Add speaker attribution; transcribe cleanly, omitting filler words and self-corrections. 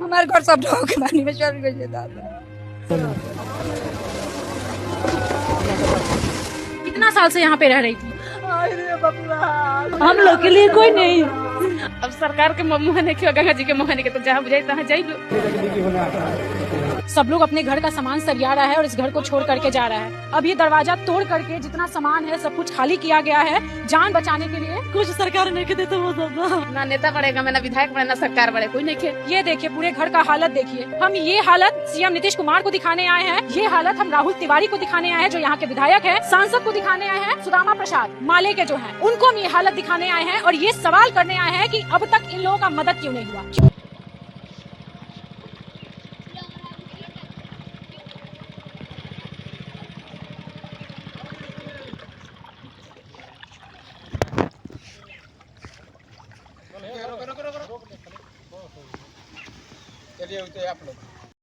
Speaker 1: हमारे घर सब लोगों के पानी में चल गए दादा।
Speaker 2: कितना साल से यहाँ पे रह रही थी?
Speaker 3: हम लोग के लिए कोई नहीं।
Speaker 2: अब सरकार के मुँह के गंगा जी के मुँह के तो जहाँ बुझाई तहाँ जाइए। सब लोग अपने घर का सामान सरिया रहा है और इस घर को छोड़ करके जा रहा है। अब ये दरवाजा तोड़ करके जितना सामान है सब कुछ खाली किया गया है जान बचाने के लिए।
Speaker 3: कुछ सरकार नहीं के देते वो
Speaker 2: ना नेता बढ़ेगा, ना विधायक बढ़े, ना सरकार बढ़े, कोई नहीं खे। ये देखिए पूरे घर का हालत देखिए। हम ये हालत सीएम नीतीश कुमार को दिखाने आए हैं, ये हालत हम राहुल तिवारी को दिखाने आए हैं जो यहाँ के विधायक है, सांसद को दिखाने आए हैं, सुदामा प्रसाद माले के जो है उनको हम ये हालत दिखाने आए हैं और ये सवाल करने आए हैं कि अब तक इन लोगों का मदद क्यों नहीं हुआ।
Speaker 4: चलिए आप लोग